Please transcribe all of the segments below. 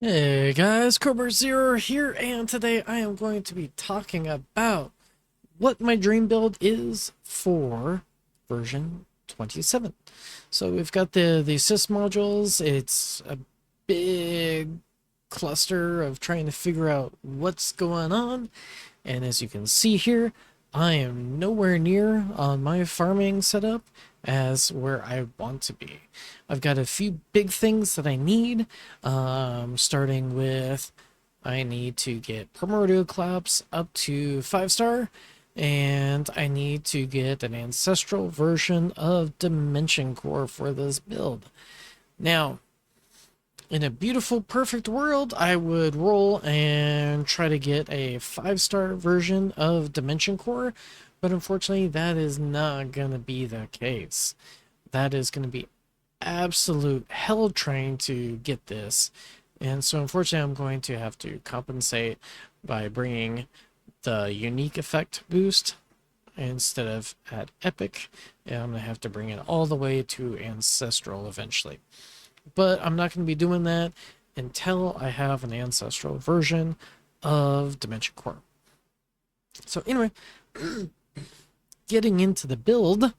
Hey guys, Cobra Zero here, and today I am going to be talking about what my dream build is for version 27. So we've got the assist modules. It's a big cluster of trying to figure out what's going on, and as you can see here, I am nowhere near on my farming setup as where I want to be. I've got a few big things that I need, starting with I need to get Primordial Collapse up to 5-star, and I need to get an ancestral version of Dimension Core for this build. Now, in a beautiful, perfect world, I would roll and try to get a 5-star version of Dimension Core, but unfortunately, that is not going to be the case. That is going to be absolute hell trying to get this. And so, unfortunately, I'm going to have to compensate by bringing the unique effect boost instead of at epic. And I'm going to have to bring it all the way to ancestral eventually. But I'm not going to be doing that until I have an ancestral version of Dimension Core. So anyway, getting into the build,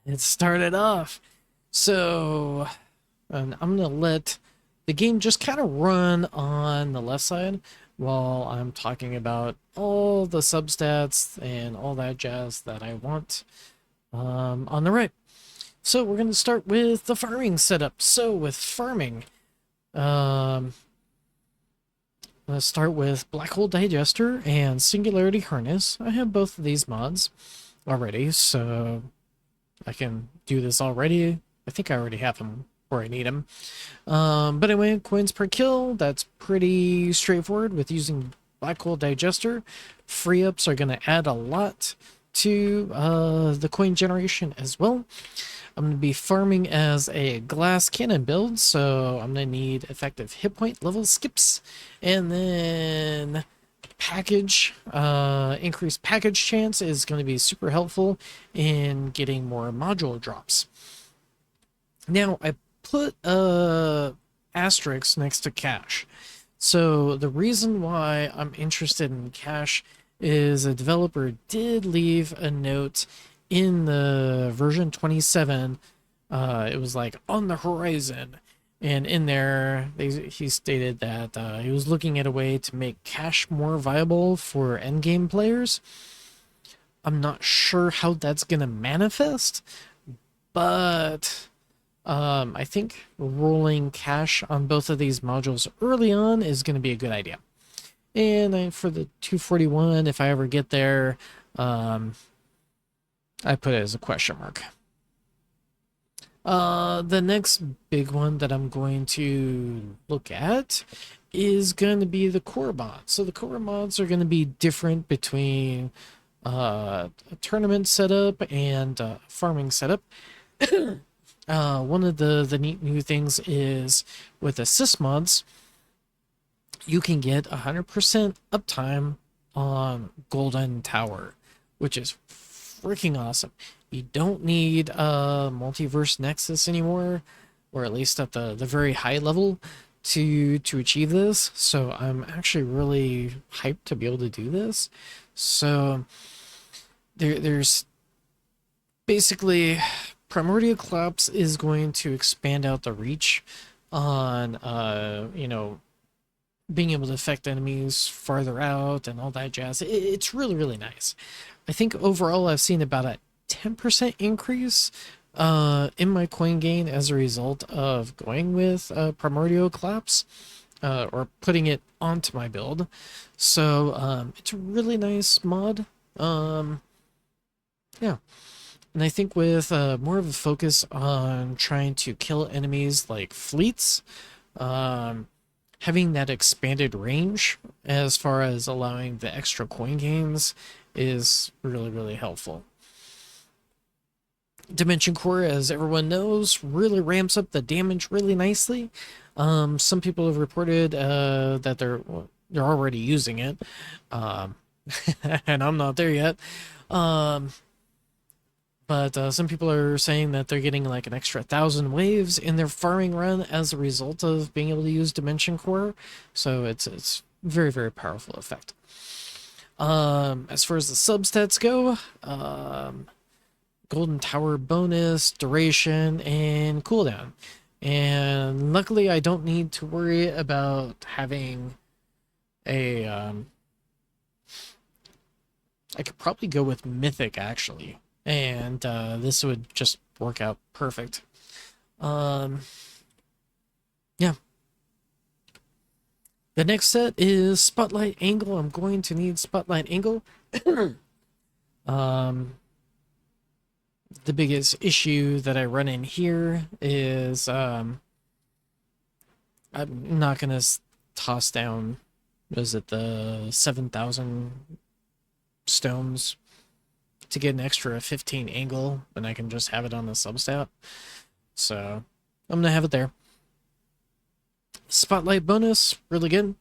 it started off. So I'm going to let the game just kind of run on the left side while I'm talking about all the substats and all that jazz that I want on the right. So we're going to start with the farming setup. So with farming, let's start with Black Hole Digester and Singularity Harness. I have both of these mods already, so I can do this already. I think I already have them where I need them. But anyway, coins per kill, that's pretty straightforward with using Black Hole Digester. Free ups are going to add a lot to the coin generation as well. I'm going to be farming as a glass cannon build, so I'm going to need effective hit point level skips, and then package, increased package chance is going to be super helpful in getting more module drops. Now, I put asterisk next to cash. So the reason why I'm interested in cash is a developer did leave a note in the version 27. It was like on the horizon, and in there he stated that he was looking at a way to make cash more viable for endgame players. I'm not sure how that's gonna manifest, but I think rolling cash on both of these modules early on is going to be a good idea. And for the 241, if I ever get there, I put it as a question mark. The next big one that I'm going to look at is going to be the core mods. So the core mods are going to be different between a tournament setup and farming setup. One of the neat new things is with assist mods, you can get 100% uptime on Golden Tower, which is freaking awesome. You don't need a multiverse nexus anymore, or at least at the very high level to achieve this. So I'm actually really hyped to be able to do this. So there's basically Primordial Collapse is going to expand out the reach on being able to affect enemies farther out and all that jazz. It's really, really nice. I think overall I've seen about a 10% increase in my coin gain as a result of going with Primordial Collapse or putting it onto my build. So it's a really nice mod. Yeah. And I think with more of a focus on trying to kill enemies like fleets, having that expanded range as far as allowing the extra coin gains is really, really helpful. Dimension Core, as everyone knows, really ramps up the damage really nicely. Some people have reported that they're already using it, and I'm not there yet. But some people are saying that they're getting like an extra 1,000 waves in their farming run as a result of being able to use Dimension Core. So it's very, very powerful effect. As far as the substats go, Golden Tower bonus, duration, and cooldown. And luckily, I don't need to worry about having a. I could probably go with Mythic actually, and this would just work out perfect. Yeah. The next set is Spotlight Angle. I'm going to need Spotlight Angle. The biggest issue that I run in here is I'm not going to toss down, was it the 7,000 stones to get an extra 15 angle when I can just have it on the substat. So I'm going to have it there. Spotlight bonus, really good.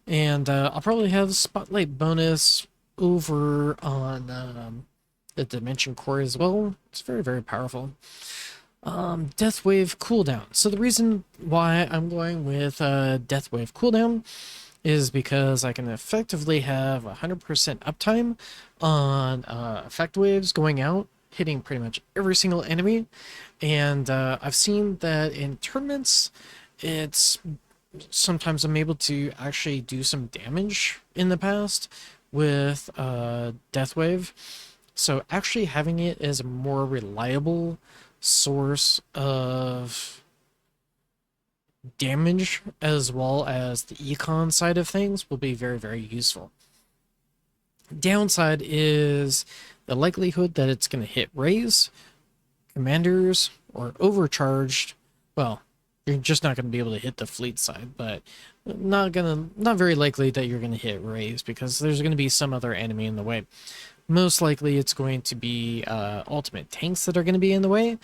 And I'll probably have Spotlight bonus over on the Dimension Core as well. It's very, very powerful. Death Wave cooldown. So the reason why I'm going with Death Wave cooldown is because I can effectively have 100% uptime on effect waves going out, hitting pretty much every single enemy. And I've seen that in tournaments, it's sometimes I'm able to actually do some damage in the past with Death Wave. So actually having it as a more reliable source of damage as well as the econ side of things will be very, very useful. Downside is the likelihood that it's going to hit Rays, Commanders, or Overcharged. Well, you're just not going to be able to hit the fleet side, but not very likely that you're going to hit Rays because there's going to be some other enemy in the way. Most likely it's going to be ultimate tanks that are going to be in the way.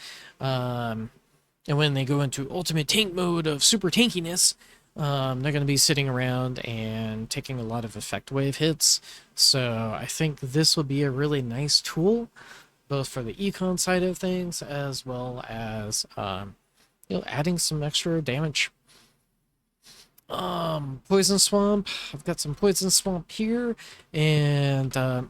And when they go into ultimate tank mode of super tankiness, they're going to be sitting around and taking a lot of effect wave hits. So I think this will be a really nice tool, both for the econ side of things as well as adding some extra damage. Poison Swamp. I've got some Poison Swamp here, and that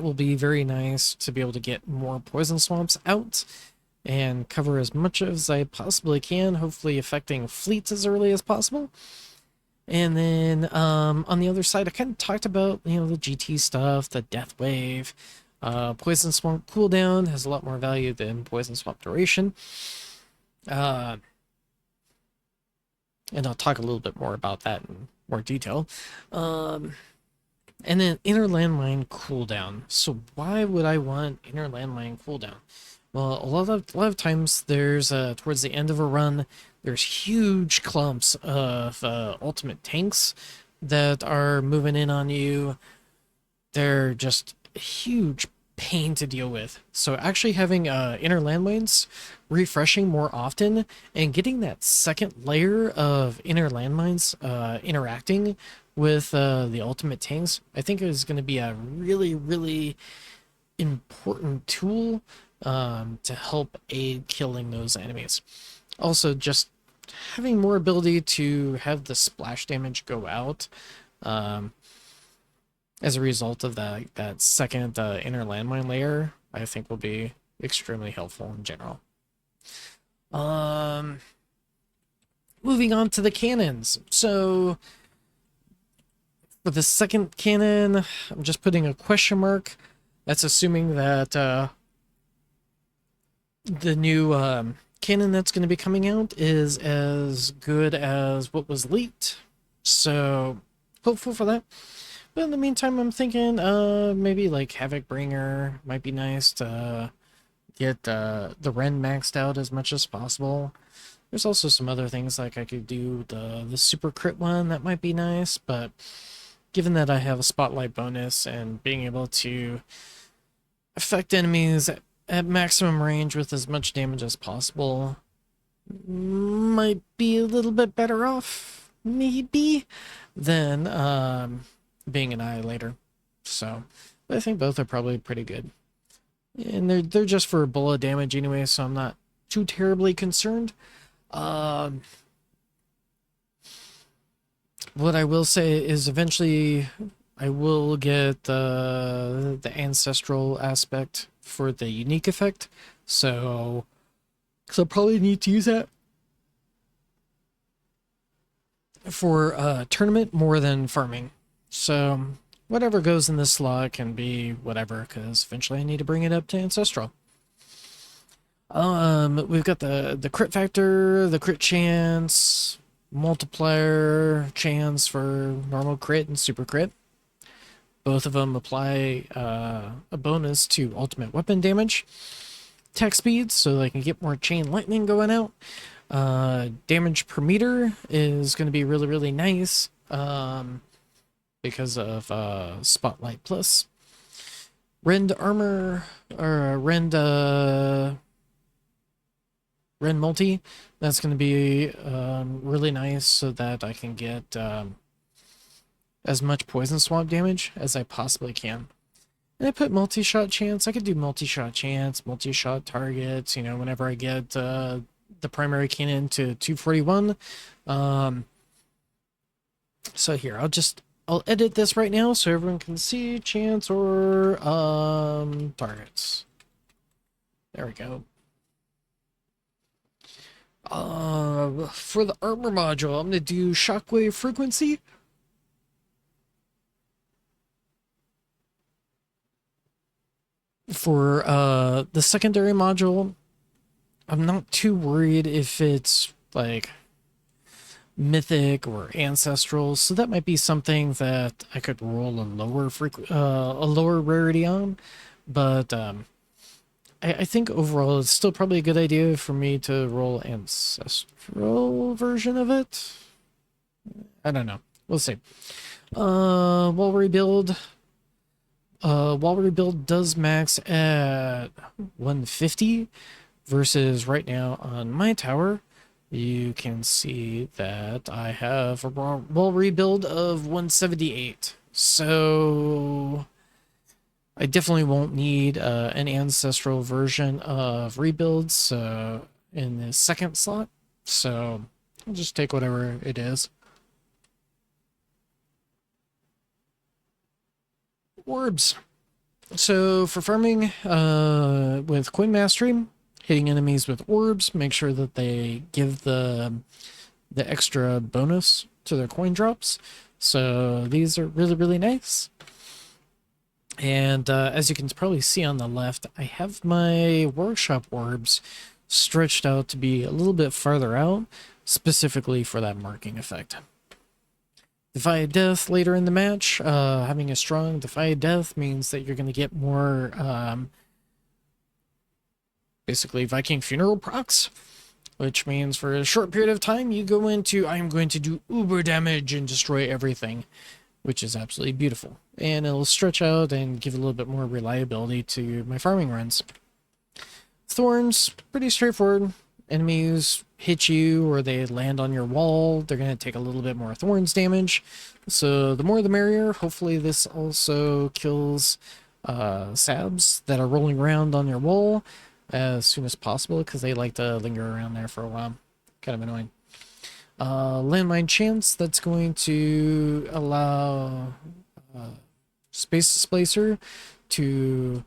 will be very nice to be able to get more Poison Swamps out and cover as much as I possibly can, hopefully affecting fleets as early as possible. And then on the other side, I kind of talked about, the GT stuff, the Death Wave. Poison Swamp cooldown has a lot more value than Poison Swamp duration. And I'll talk a little bit more about that in more detail. And then inner landmine cooldown. So why would I want inner landmine cooldown? Well, a lot of times there's towards the end of a run, there's huge clumps of ultimate tanks that are moving in on you. They're just a huge pain to deal with. So actually having inner landmines refreshing more often and getting that second layer of inner landmines interacting with the ultimate tanks, I think is going to be a really, really important tool to help aid killing those enemies. Also, just having more ability to have the splash damage go out as a result of that second inner landmine layer, I think will be extremely helpful in general. Moving on to the cannons. So for the second cannon, I'm just putting a question mark. That's assuming that the new cannon that's going to be coming out is as good as what was leaked. So hopeful for that. But in the meantime, I'm thinking maybe like Havoc Bringer might be nice to get the Ren maxed out as much as possible. There's also some other things like I could do the super crit one that might be nice, but given that I have a spotlight bonus and being able to affect enemies at maximum range with as much damage as possible might be a little bit better off, maybe, than being Annihilator. So, but I think both are probably pretty good. and they're just for bullet damage anyway, so I'm not too terribly concerned. Um, what I will say is eventually I will get the ancestral aspect for the unique effect, so I'll probably need to use that for tournament more than farming. So whatever goes in this slot can be whatever, because eventually I need to bring it up to ancestral. We've got the crit factor, the crit chance, multiplier chance for normal crit and super crit. Both of them apply a bonus to ultimate weapon damage, tech speed, so they can get more chain lightning going out. Damage per meter is going to be really, really nice because of Spotlight Plus. Rend armor, or Rend multi, that's going to be really nice so that I can get as much poison swamp damage as I possibly can. And I put multi-shot chance. I could do multi-shot chance, multi-shot targets, you know, whenever I get the primary cannon to 241. So here, I'll edit this right now so everyone can see chance or targets. There we go. For the armor module, I'm gonna do shockwave frequency. For the secondary module, I'm not too worried if it's like mythic or ancestral, so that might be something that I could roll a lower rarity on, but I think overall it's still probably a good idea for me to roll ancestral version of it. I don't know. We'll see. Wall rebuild. Wall rebuild does max at 150 versus right now on my tower. You can see that I have a wall rebuild of 178. So I definitely won't need an ancestral version of rebuilds in the second slot. So I'll just take whatever it is. Orbs. So for farming with Coin Mastery, hitting enemies with orbs, make sure that they give the extra bonus to their coin drops. So these are really, really nice. And as you can probably see on the left, I have my workshop orbs stretched out to be a little bit farther out, specifically for that marking effect. Defy Death later in the match. Having a strong Defy Death means that you're going to get more, basically, Viking Funeral procs, which means for a short period of time, you go into, I'm going to do uber damage and destroy everything, which is absolutely beautiful. And it'll stretch out and give a little bit more reliability to my farming runs. Thorns, pretty straightforward. Enemies hit you or they land on your wall, they're going to take a little bit more thorns damage. So the more the merrier. Hopefully this also kills sabs that are rolling around on your wall as soon as possible because they like to linger around there for a while. Kind of annoying. Landmine chance, that's going to allow Space Displacer to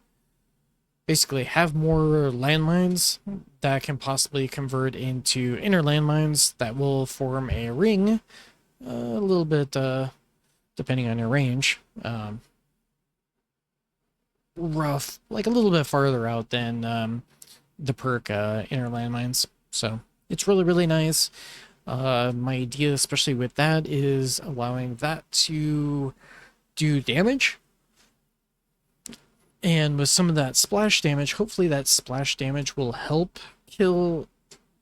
basically have more landmines that can possibly convert into inner landmines that will form a ring, a little bit depending on your range. Rough, like a little bit farther out than the perk inner landmines. So it's really, really nice. My idea, especially with that, is allowing that to do damage. And with some of that splash damage, hopefully that splash damage will help kill,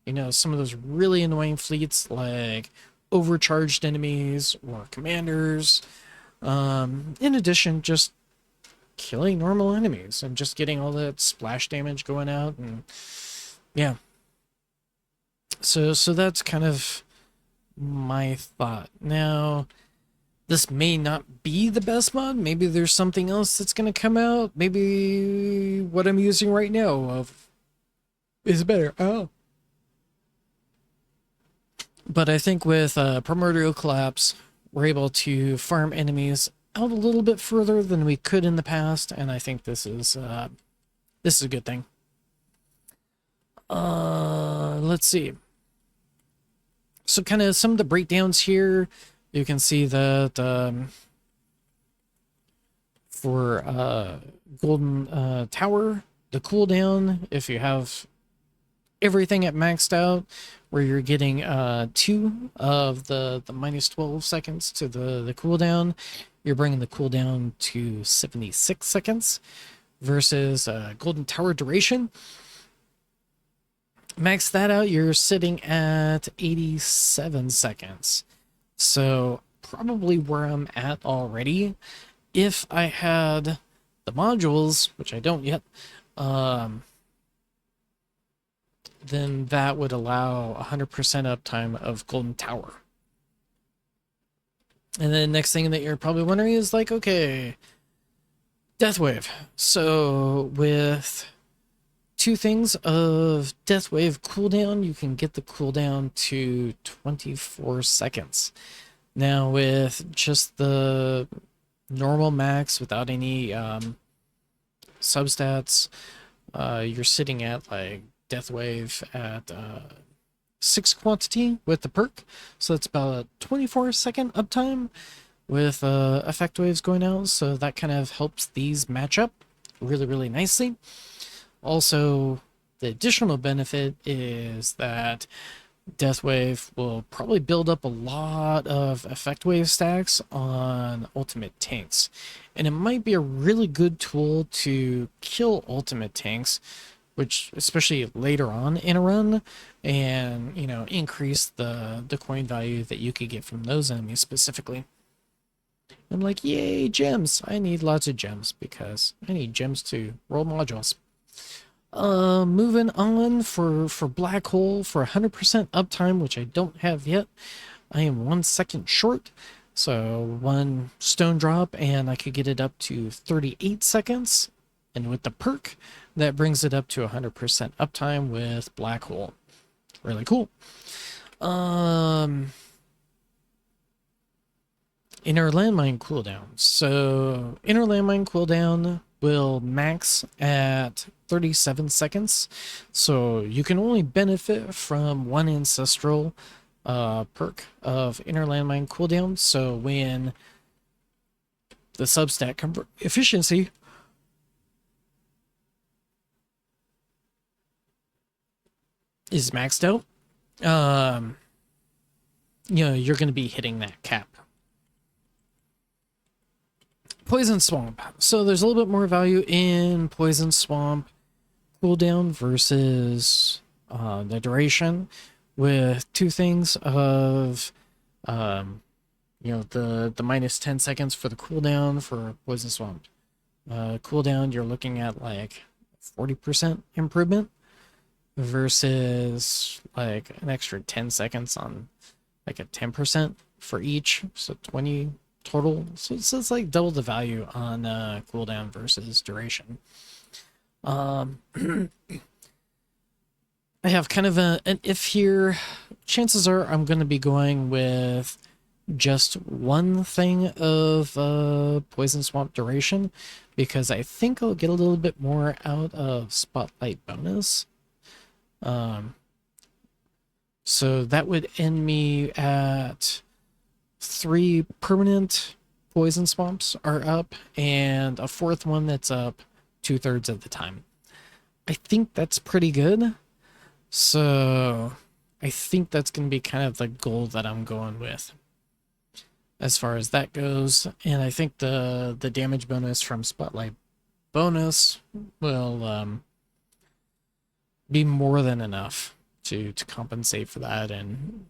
you know, some of those really annoying fleets like overcharged enemies or commanders. In addition, just killing normal enemies and just getting all that splash damage going out. And yeah. So that's kind of my thought. Now, This may not be the best mod. Maybe there's something else that's going to come out. Maybe what I'm using right now is better. Oh. But I think with Primordial Collapse, we're able to farm enemies out a little bit further than we could in the past, and I think this is a good thing. Let's see. So kind of some of the breakdowns here, you can see that for Golden Tower, the cooldown, if you have everything at maxed out, where you're getting 2 of the minus 12 seconds to the cooldown, you're bringing the cooldown to 76 seconds versus Golden Tower duration. Max that out, you're sitting at 87 seconds. So probably where I'm at already. If I had the modules, which I don't yet, then that would allow 100% uptime of Golden Tower. And then next thing that you're probably wondering is like, okay, Death Wave. So with 2 things of Death Wave cooldown, you can get the cooldown to 24 seconds. Now with just the normal max without any substats, you're sitting at like Death Wave at 6 quantity with the perk, so that's about a 24-second uptime with effect waves going out, so that kind of helps these match up really nicely. Also, the additional benefit is that Death Wave will probably build up a lot of effect wave stacks on ultimate tanks, and it might be a really good tool to kill ultimate tanks, which especially later on in a run, and increase the coin value that you could get from those enemies specifically. I'm like, yay, gems! I need lots of gems because I need gems to roll modules. Moving on for Black Hole for 100% uptime, which I don't have yet. I am 1 second short, so 1 stone drop and I could get it up to 38 seconds. And with the perk, that brings it up to 100% uptime with Black Hole. Really cool. Inner landmine cooldown. So inner landmine cooldown will max at 37 seconds. So you can only benefit from 1 ancestral perk of inner landmine cooldown. So when the substat efficiency is maxed out, you're going to be hitting that cap. Poison Swamp. So there's a little bit more value in Poison Swamp cooldown versus the duration, with 2 things of the minus 10 seconds for the cooldown for Poison Swamp. Cooldown, you're looking at like 40% improvement versus like an extra 10 seconds on like a 10% for each, so 20 total. So it's like double the value on cooldown versus duration. I have kind of an if here. Chances are I'm going to be going with just 1 thing of Poison Swamp duration, because I think I'll get a little bit more out of Spotlight bonus. So that would end me at 3 permanent Poison Swamps are up, and a 4th one that's up 2/3 of the time. I think that's pretty good. So I think that's going to be kind of the goal that I'm going with as far as that goes. And I think the damage bonus from Spotlight bonus will be more than enough to compensate for that and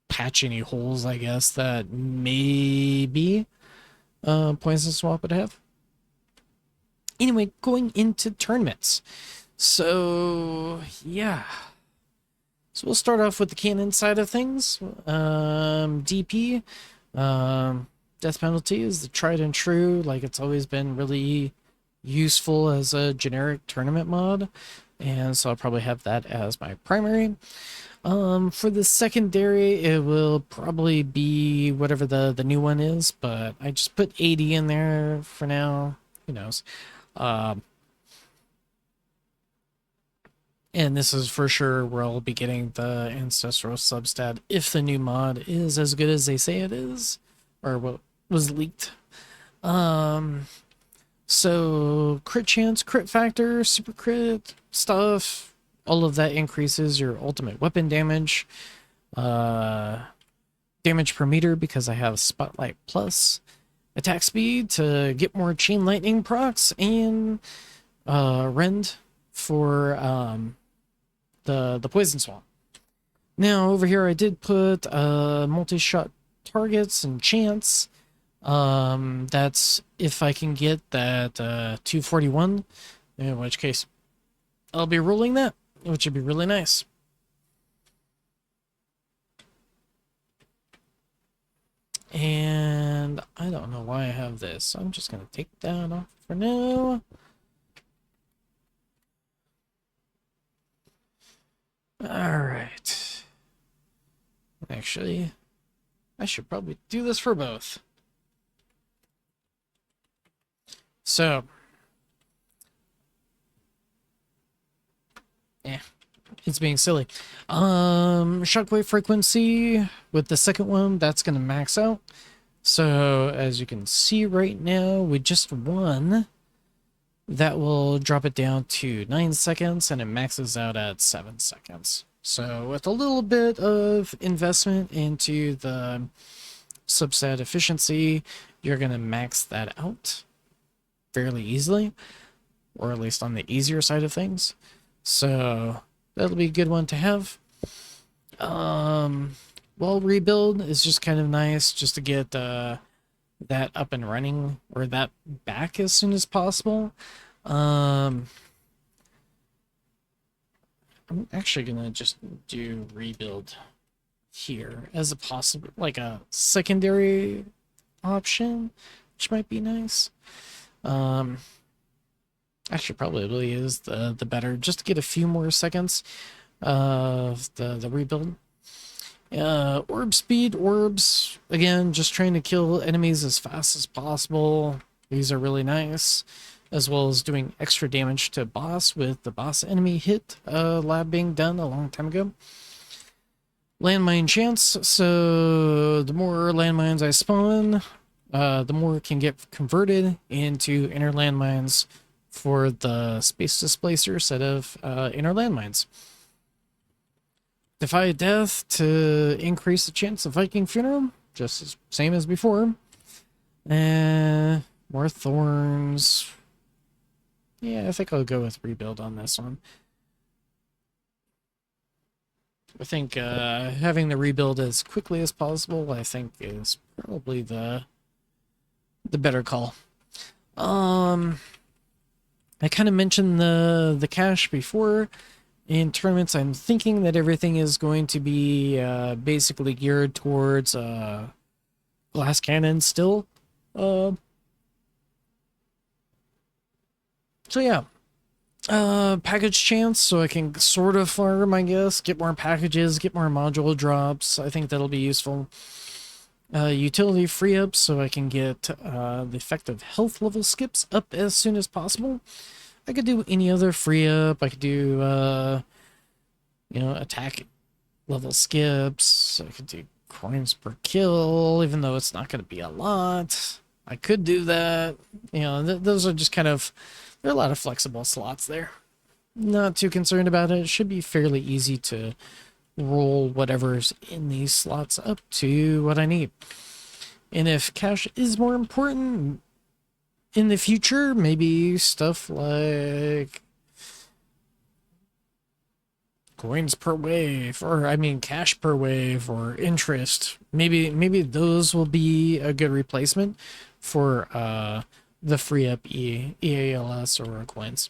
patch any holes, I guess, that maybe Poison Swamp would have. Anyway, going into tournaments. So, yeah. So we'll start off with the cannon side of things. DP, Death penalty is the tried and true, like it's always been really useful as a generic tournament mod, and so I'll probably have that as my primary. For the secondary, it will probably be whatever the new one is, but I just put 80 in there for now. Who knows? Um, and this is for sure where I'll be getting the ancestral substat if the new mod is as good as they say it is, or what was leaked. Um, so crit chance, crit factor, super crit stuff, all of that increases your ultimate weapon damage, damage per meter because I have Spotlight Plus, attack speed to get more chain lightning procs, and rend for the poison swamp. Now over here I did put multi-shot targets and chance. That's if I can get that 241, in which case I'll be rolling that, which would be really nice. And I don't know why I have this, so I'm just gonna take that off for now. Alright. Actually, I should probably do this for both. So, yeah, it's being silly. Shockwave frequency with the second one, that's gonna max out. So, as you can see right now, with just one, that will drop it down to 9 seconds, and it maxes out at 7 seconds. So, with a little bit of investment into the substat efficiency, you're gonna max that out fairly easily, or at least on the easier side of things. So that'll be a good one to have. Wall rebuild is just kind of nice just to get that up and running, or that back as soon as possible. I'm actually gonna just do rebuild here as a possible, like a secondary option, which might be nice. Actually probably is the better, just to get a few more seconds of the rebuild. Orb speed, orbs, again, just trying to kill enemies as fast as possible. These are really nice, as well as doing extra damage to boss with the boss enemy hit lab being done a long time ago. Landmine chance, so the more landmines I spawn, the more it can get converted into inner landmines for the space displacer set of inner landmines. Defy death to increase the chance of Viking funeral, just as same as before. More thorns. Yeah, I think I'll go with rebuild on this one. I think having the rebuild as quickly as possible, I think, is probably the better call. I kind of mentioned the cache before. In tournaments, I'm thinking that everything is going to be basically geared towards glass cannon still. So yeah. Package chance, so I can sort of farm, I guess, get more packages, get more module drops. I think that'll be useful. Utility free up, so I can get the effective health level skips up as soon as possible. I could do any other free up. I could do, attack level skips. I could do coins per kill, even though it's not going to be a lot. I could do that. Those are just kind of, there are a lot of flexible slots there. Not too concerned about it. It should be fairly easy to roll whatever's in these slots up to what I need. And if cash is more important in the future, maybe stuff like coins per wave, or I mean cash per wave, or interest. Maybe those will be a good replacement for the free up EALS or coins.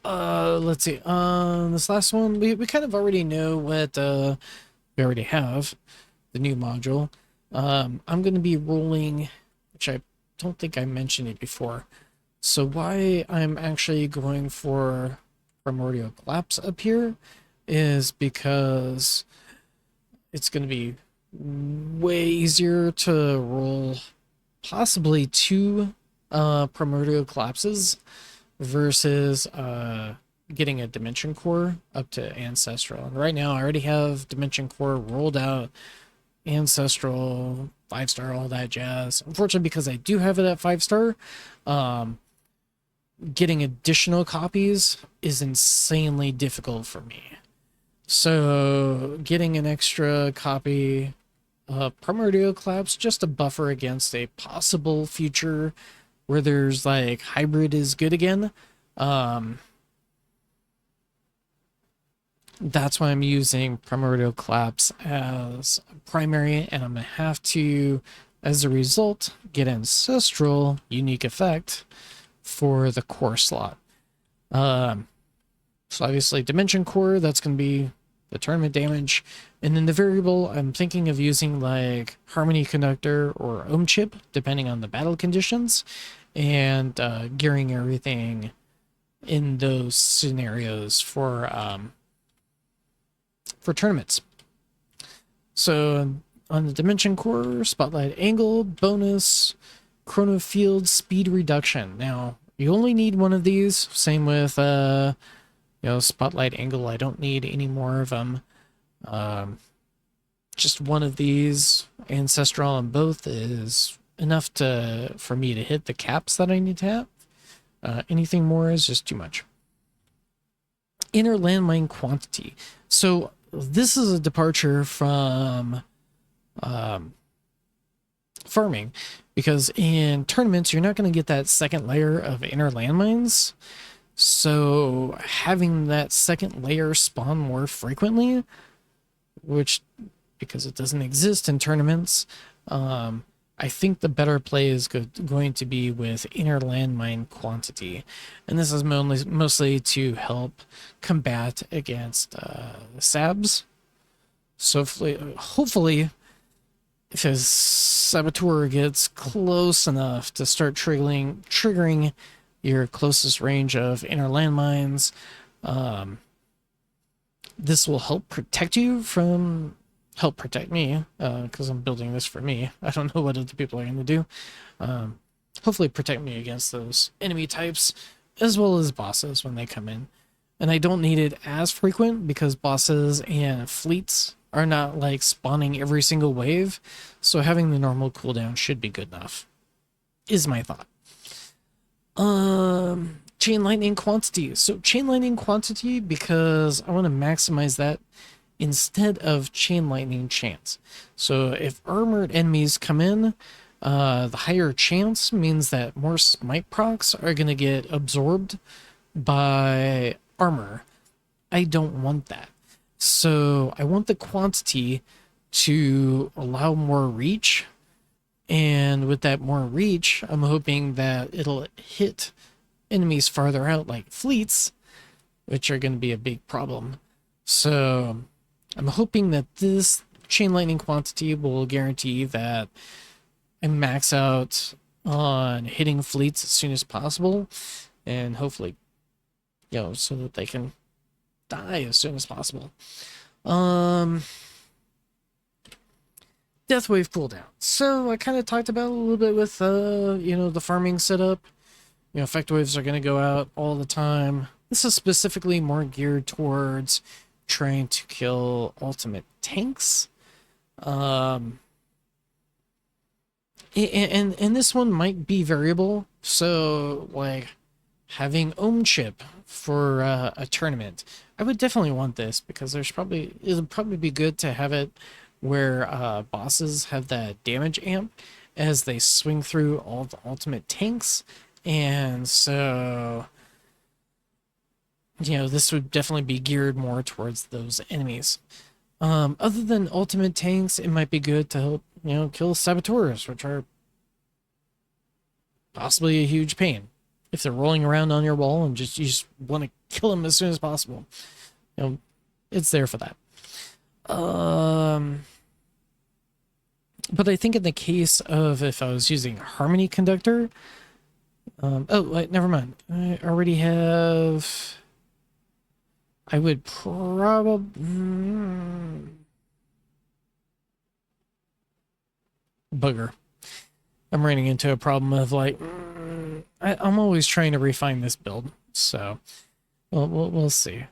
Let's see. This last one, we kind of already know what we already have. the new module, I'm going to be rolling, which I don't think I mentioned it before. So why I'm actually going for Primordial Collapse up here is because it's going to be way easier to roll possibly two Primordial Collapses versus getting a Dimension Core up to Ancestral. And right now I already have Dimension Core rolled out, Ancestral, 5-star, all that jazz. Unfortunately, because I do have it at 5-star, getting additional copies is insanely difficult for me. So getting an extra copy of Primordial Collapse just to buffer against a possible future where there's like hybrid is good again. That's why I'm using Primordial Collapse as primary, and I'm gonna have to, as a result, get Ancestral unique effect for the core slot. So obviously Dimension Core, that's gonna be the tournament damage, and then the variable I'm thinking of using like Harmony Conductor or Ohm Chip, depending on the battle conditions, and gearing everything in those scenarios for tournaments. So on the Dimension Core, Spotlight Angle, bonus, Chrono Field, Speed Reduction. Now, you only need one of these. Same with, Spotlight Angle. I don't need any more of them. Just one of these, Ancestral on both, is enough for me to hit the caps that I need to have. Anything more is just too much. Inner landmine quantity. So this is a departure from farming, because in tournaments you're not going to get that second layer of inner landmines. So having that second layer spawn more frequently, which, because it doesn't exist in tournaments, I think the better play is going to be with inner landmine quantity. And this is mostly to help combat against sabs. So hopefully, if his saboteur gets close enough to start triggering your closest range of inner landmines, this will help protect me, because I'm building this for me. I don't know what other people are going to do. Hopefully protect me against those enemy types, as well as bosses when they come in. And I don't need it as frequent, because bosses and fleets are not like spawning every single wave, so having the normal cooldown should be good enough, is my thought. Chain lightning quantity. So chain lightning quantity, because I want to maximize that instead of chain lightning chance. So if armored enemies come in, the higher chance means that more smite procs are going to get absorbed by armor. I don't want that. So I want the quantity to allow more reach. And with that more reach, I'm hoping that it'll hit enemies farther out, like fleets, which are going to be a big problem. So I'm hoping that this chain lightning quantity will guarantee that I max out on hitting fleets as soon as possible, and hopefully, so that they can die as soon as possible. Death wave cooldown. So I kind of talked about a little bit with the farming setup. Effect waves are going to go out all the time. This is specifically more geared towards trying to kill ultimate tanks. And this one might be variable. So like having Ohm Chip for a tournament, I would definitely want this, because it'll probably be good to have it where bosses have that damage amp as they swing through all the ultimate tanks. And so, this would definitely be geared more towards those enemies. Other than ultimate tanks, it might be good to help, kill saboteurs, which are possibly a huge pain. If they're rolling around on your wall and you just want to kill them as soon as possible, it's there for that. But I think in the case of if I was using Harmony Conductor, oh, wait, never mind. I already have. I would probably. Bugger. I'm running into a problem of like. I'm always trying to refine this build, so we'll see.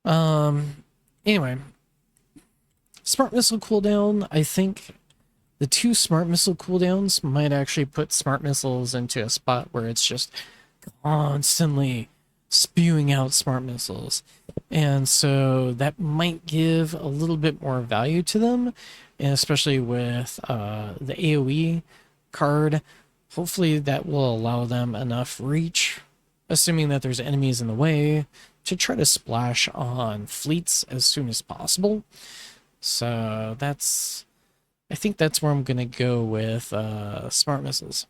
Anyway, Smart Missile cooldown. I think the 2 Smart Missile cooldowns might actually put Smart Missiles into a spot where it's just constantly spewing out Smart Missiles. And so that might give a little bit more value to them, and especially with the AoE card. Hopefully that will allow them enough reach, assuming that there's enemies in the way, to try to splash on fleets as soon as possible. So I think that's where I'm going to go with Smart Missiles.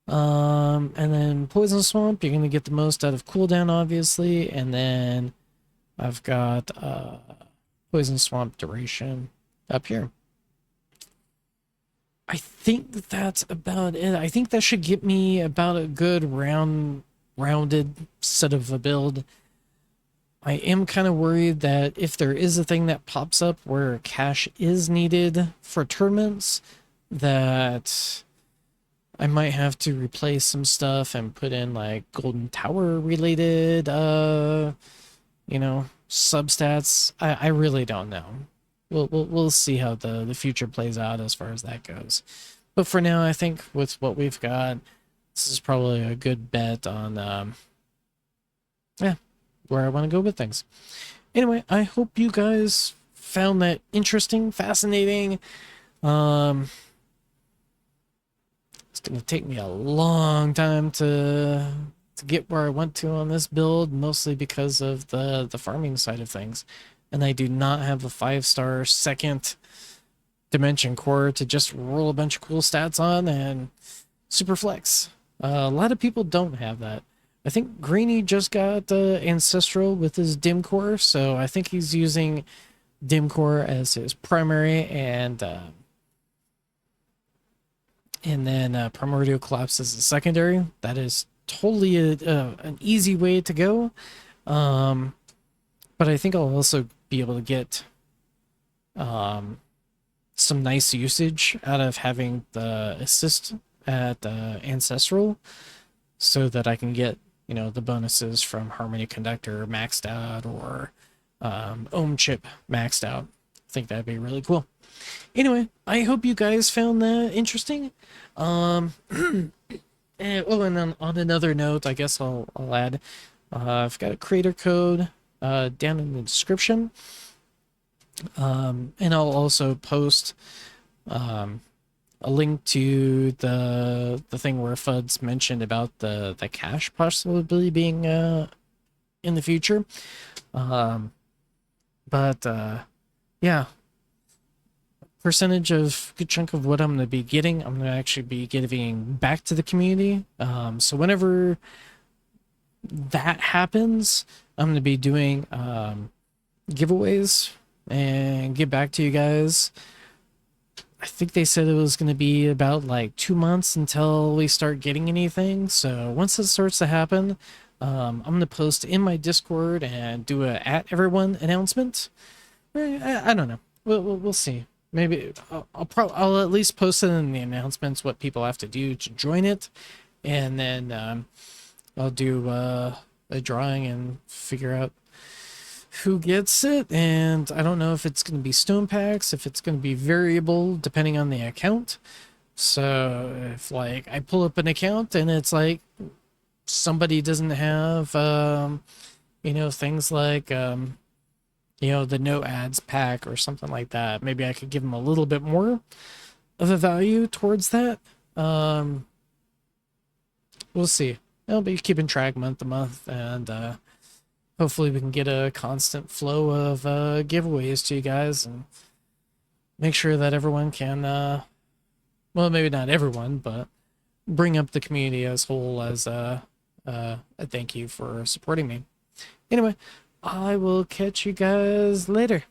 And then Poison Swamp, you're going to get the most out of cooldown, obviously. And then I've got Poison Swamp duration up here. I think that's about it. I think that should get me about a good rounded set of a build. I am kind of worried that if there is a thing that pops up where cash is needed for tournaments, that I might have to replace some stuff and put in like Golden Tower related, substats. I really don't know. We'll see how the future plays out as far as that goes. But for now, I think with what we've got, this is probably a good bet on, where I want to go with things. Anyway, I hope you guys found that interesting, fascinating. It's going to take me a long time to get where I want to on this build, mostly because of the farming side of things. And I do not have a 5-star second dimension core to just roll a bunch of cool stats on and super flex. A lot of people don't have that. I think Greeny just got Ancestral with his Dim Core, so I think he's using Dim Core as his primary, and then Primordial Collapse as a secondary. That is totally an easy way to go. But I think I'll also be able to get some nice usage out of having the assist at Ancestral, so that I can get, the bonuses from Harmony Conductor maxed out, or Ohm Chip maxed out. I think that'd be really cool. Anyway, I hope you guys found that interesting. And then on another note, I guess I'll add, I've got a creator code down in the description. And I'll also post a link to the thing where Fuds mentioned about the cash possibly being in the future. Yeah, percentage of good chunk of what I'm going to be getting, I'm going to actually be giving back to the community. So whenever that happens, I'm going to be doing giveaways and get back to you guys. I think they said it was going to be about like 2 months until we start getting anything. So once it starts to happen, I'm going to post in my Discord and do a @everyone announcement. I don't know. We'll see. Maybe I'll at least post it in the announcements what people have to do to join it, and then I'll do a drawing and figure out who gets it. And I don't know if it's going to be stone packs, if it's going to be variable depending on the account. So if like I pull up an account and it's like somebody doesn't have things like the no ads pack or something like that, maybe I could give them a little bit more of a value towards that. We'll see. I'll be keeping track month to month, and hopefully we can get a constant flow of giveaways to you guys and make sure that everyone can, well, maybe not everyone, but bring up the community as whole as a thank you for supporting me. Anyway, I will catch you guys later.